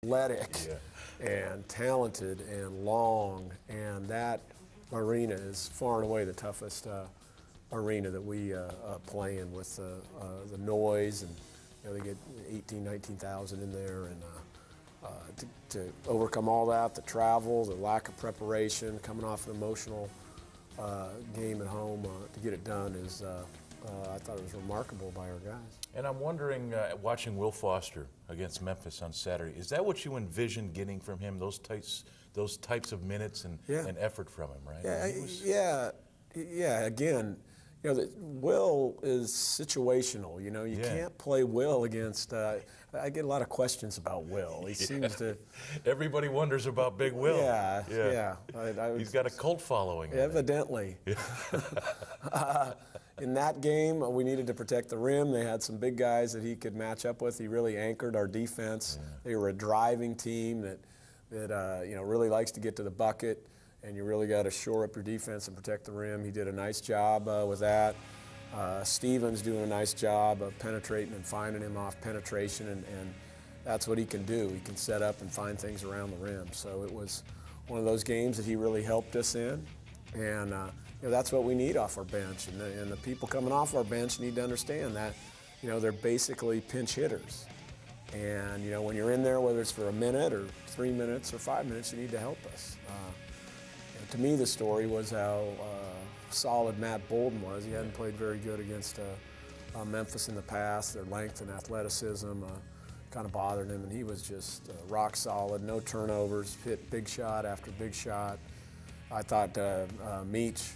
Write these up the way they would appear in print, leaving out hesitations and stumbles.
athletic and talented and long, and that arena is far and away the toughest arena that we play in, with the noise, and they get 18, 19,000 in there, and to overcome all that, the travel, the lack of preparation, coming off an emotional game at home, to get it done is, I thought it was remarkable by our guys. And I'm wondering, watching Will Foster against Memphis on Saturday, is that what you envisioned getting from him, those types of minutes and effort from him, right? Yeah, again, Will is situational. You can't play Will against. I get a lot of questions about Will. He seems to. Everybody wonders about Big Will. Yeah. He's got a cult following. Evidently. In that game, we needed to protect the rim. They had some big guys that he could match up with. He really anchored our defense. Yeah. They were a driving team that really likes to get to the bucket. And you really got to shore up your defense and protect the rim. He did a nice job with that. Stevens doing a nice job of penetrating and finding him off penetration, and that's what he can do. He can set up and find things around the rim. So it was one of those games that he really helped us in, and that's what we need off our bench. And the people coming off our bench need to understand that they're basically pinch hitters. And when you're in there, whether it's for a minute or 3 minutes or 5 minutes, you need to help us. To me, the story was how solid Matt Bolden was. He hadn't played very good against Memphis in the past. Their length and athleticism kind of bothered him, and he was just rock solid, no turnovers, hit big shot after big shot. I thought Meach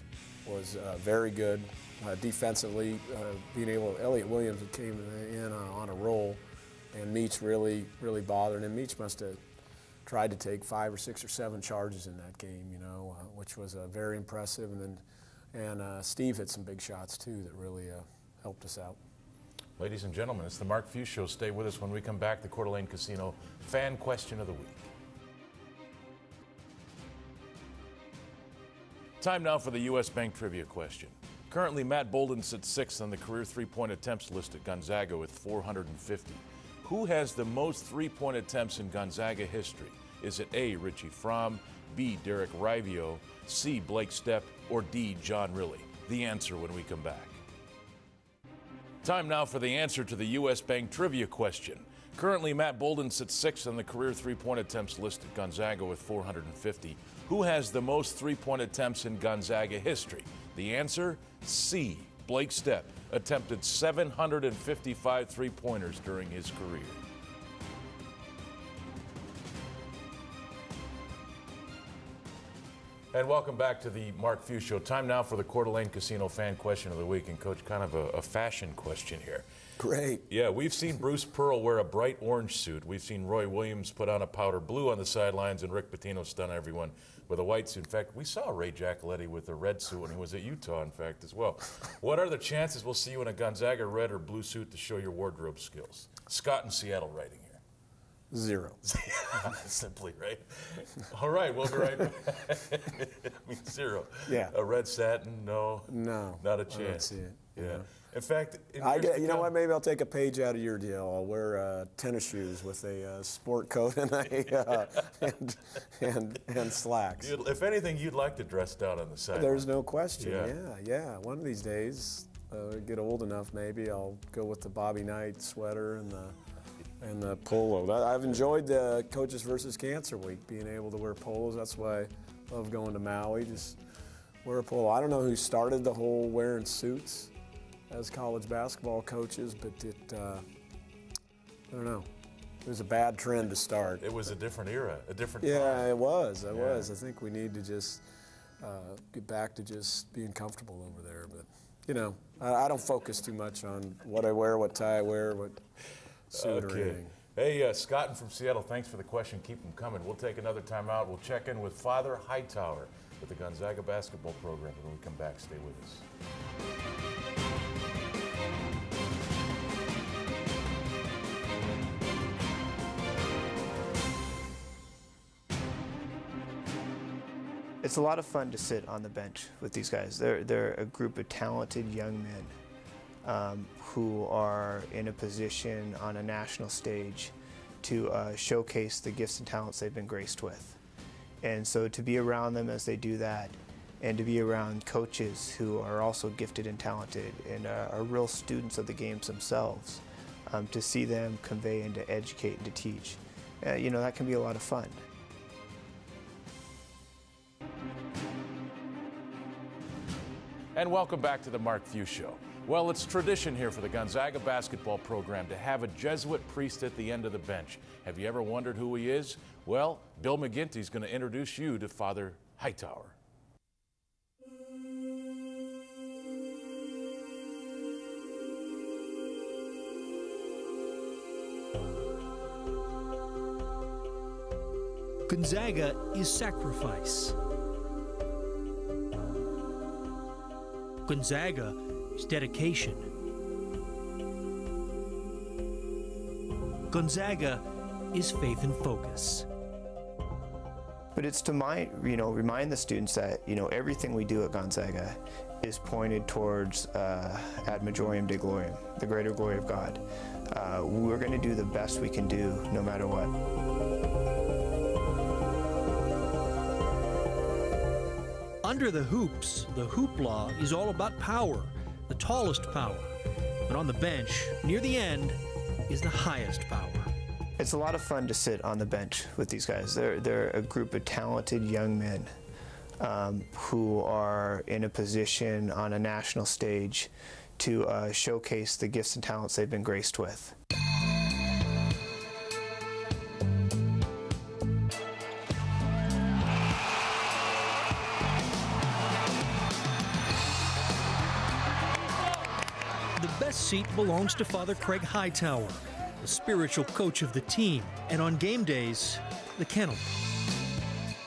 was very good defensively, being able. Elliot Williams came in on a roll, and Meach really bothered him. Meach must have tried to take 5 or 6 or 7 charges in that game, which was very impressive. And Steve hit some big shots too that really helped us out. Ladies and gentlemen, it's the Mark Few Show. Stay with us. When we come back, the Coeur d'Alene Casino Fan Question of the Week. Time now for the U.S. Bank Trivia question. Currently, Matt Bolden sits 6th on the career three-point attempts list at Gonzaga with 450. Who has the most three-point attempts in Gonzaga history? Is it A, Richie Fromm, B, Derek Rivio, C, Blake Stepp, or D, John Riley? The answer when we come back. Time now for the answer to the U.S. Bank Trivia question. Currently, Matt Bolden sits 6th on the career three-point attempts list at Gonzaga with 450. Who has the most three-point attempts in Gonzaga history? The answer, C, Blake Stepp attempted 755 three-pointers during his career. And welcome back to the Mark Few Show. Time now for the Coeur d'Alene Casino Fan Question of the Week. And Coach, kind of a fashion question here. Great. Yeah, we've seen Bruce Pearl wear a bright orange suit. We've seen Roy Williams put on a powder blue on the sidelines, and Rick Pitino stun everyone with a white suit. In fact, we saw Ray Giacoletti with a red suit when he was at Utah, in fact, as well. What are the chances we'll see you in a Gonzaga red or blue suit to show your wardrobe skills? Scott in Seattle writing here. 0. Simply, right? All right, we'll be right back. I mean, 0. Yeah. A red satin? No. No. Not a chance. I don't see it. Yeah. In fact, you know what? Maybe I'll take a page out of your deal. I'll wear tennis shoes with a sport coat and and slacks. If anything, you'd like to dress down on the side. There's no question. Yeah. One of these days, get old enough, maybe I'll go with the Bobby Knight sweater and the polo. I've enjoyed the Coaches versus Cancer Week, being able to wear polos. That's why I love going to Maui. Just wear a polo. I don't know who started the whole wearing suits as college basketball coaches, but I don't know. It was a bad trend to start. It was a different era, a different time. Yeah, it was. I think we need to just get back to just being comfortable over there. But, I don't focus too much on what I wear, what tie I wear, what suit or anything. Hey, Scott from Seattle, thanks for the question. Keep them coming. We'll take another time out. We'll check in with Father Hightower with the Gonzaga basketball program. When we come back, stay with us. It's a lot of fun to sit on the bench with these guys. They're a group of talented young men who are in a position on a national stage to showcase the gifts and talents they've been graced with. And so to be around them as they do that, and to be around coaches who are also gifted and talented and are real students of the games themselves, to see them convey and to educate and to teach, that can be a lot of fun. And welcome back to the Mark Few Show. Well, it's tradition here for the Gonzaga basketball program to have a Jesuit priest at the end of the bench. Have you ever wondered who he is? Well, Bill McGinty is going to introduce you to Father Hightower. Gonzaga is sacrifice. Gonzaga is dedication. Gonzaga is faith and focus. But it's to remind the students that everything we do at Gonzaga is pointed towards ad majorem Dei gloriam, the greater glory of God. We're going to do the best we can do, no matter what. Under the hoops, the hoopla is all about power, the tallest power. But on the bench, near the end, is the highest power. It's a lot of fun to sit on the bench with these guys. They're a group of talented young men who are in a position on a national stage to showcase the gifts and talents they've been graced with. The best seat belongs to Father Craig Hightower, the spiritual coach of the team, and on game days, the kennel.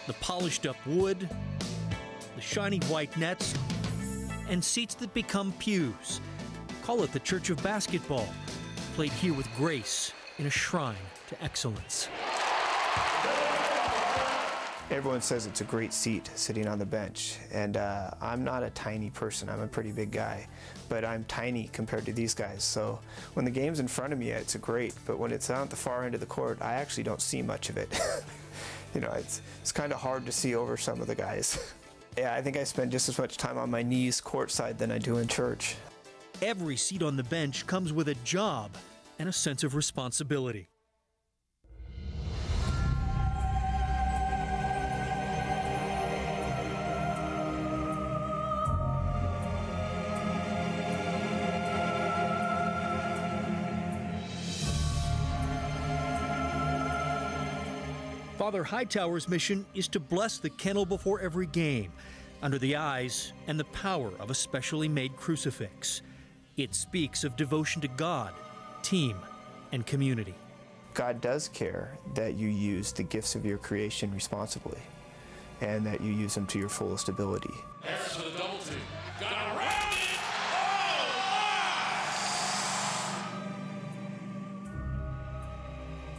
The polished up wood, the shiny white nets, and seats that become pews. Call it the Church of Basketball, played here with grace in a shrine to excellence. Everyone says it's a great seat sitting on the bench, and I'm not a tiny person. I'm a pretty big guy, but I'm tiny compared to these guys. So when the game's in front of me, it's great, but when it's out at the far end of the court, I actually don't see much of it. It's kind of hard to see over some of the guys. Yeah, I think I spend just as much time on my knees courtside than I do in church. Every seat on the bench comes with a job and a sense of responsibility. Father Hightower's mission is to bless the kennel before every game, under the eyes and the power of a specially made crucifix. It speaks of devotion to God, team, and community. God does care that you use the gifts of your creation responsibly, and that you use them to your fullest ability. There's for the double team. Got around it!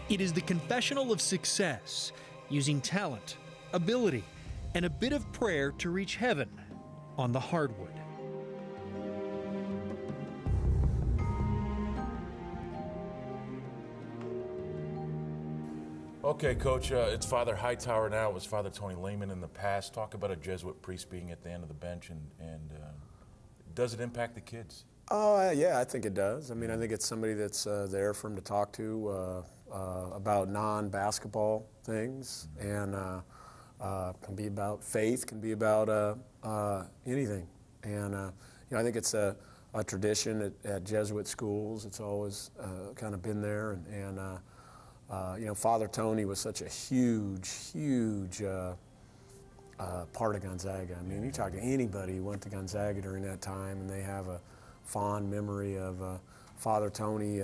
It is the confessional of success, using talent, ability, and a bit of prayer to reach heaven on the hardwood. Okay, Coach, it's Father Hightower now. It was Father Tony Lehman in the past. Talk about a Jesuit priest being at the end of the bench, and does it impact the kids? Oh, yeah, I think it does. I mean, I think it's somebody that's there for him to talk to about non-basketball things, and can be about faith, can be about anything. And I think it's a tradition at Jesuit schools. It's always kind of been there, and Father Tony was such a huge part of Gonzaga. I mean, you talk to anybody who went to Gonzaga during that time, and they have a fond memory of Father Tony